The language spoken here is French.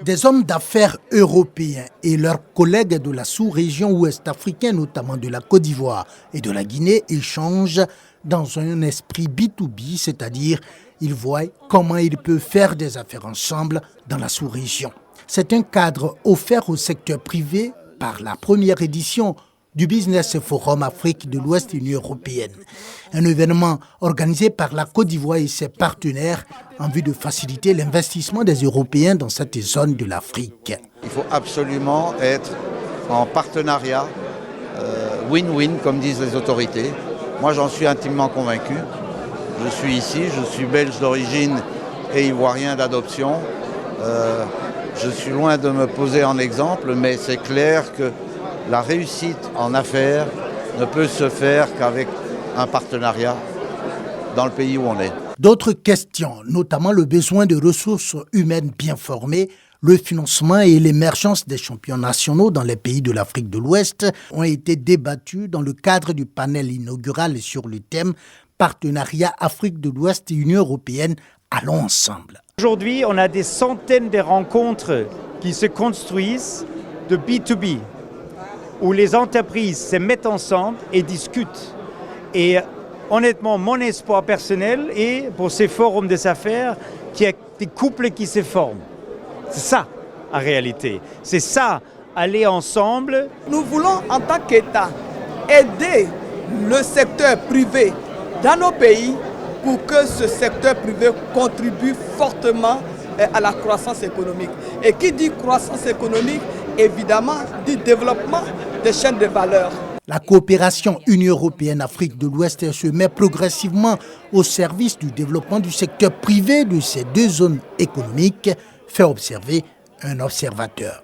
Des hommes d'affaires européens et leurs collègues de la sous-région ouest africaine, notamment de la Côte d'Ivoire et de la Guinée, échangent dans un esprit B2B, c'est-à-dire ils voient comment ils peuvent faire des affaires ensemble dans la sous-région. C'est un cadre offert au secteur privé par la première édition du Business Forum Afrique de l'Ouest Union européenne. Un événement organisé par la Côte d'Ivoire et ses partenaires en vue de faciliter l'investissement des Européens dans cette zone de l'Afrique. Il faut absolument être en partenariat, win-win comme disent les autorités. Moi j'en suis intimement convaincu. Je suis ici, je suis belge d'origine et ivoirien d'adoption. Je suis loin de me poser en exemple, mais c'est clair que la réussite en affaires ne peut se faire qu'avec un partenariat dans le pays où on est. D'autres questions, notamment le besoin de ressources humaines bien formées, le financement et l'émergence des champions nationaux dans les pays de l'Afrique de l'Ouest, ont été débattues dans le cadre du panel inaugural sur le thème « Partenariat Afrique de l'Ouest et Union européenne, allons ensemble ». Aujourd'hui, on a des centaines de rencontres qui se construisent de B2B, où les entreprises se mettent ensemble et discutent. Et honnêtement, mon espoir personnel est pour ces forums des affaires qu'il y a des couples qui se forment. C'est ça, en réalité. C'est ça, aller ensemble. Nous voulons, en tant qu'État, aider le secteur privé dans nos pays pour que ce secteur privé contribue fortement à la croissance économique. Et qui dit croissance économique, évidemment, dit développement des chaînes de valeur. La coopération Union européenne-Afrique de l'Ouest se met progressivement au service du développement du secteur privé de ces deux zones économiques, fait observer un observateur.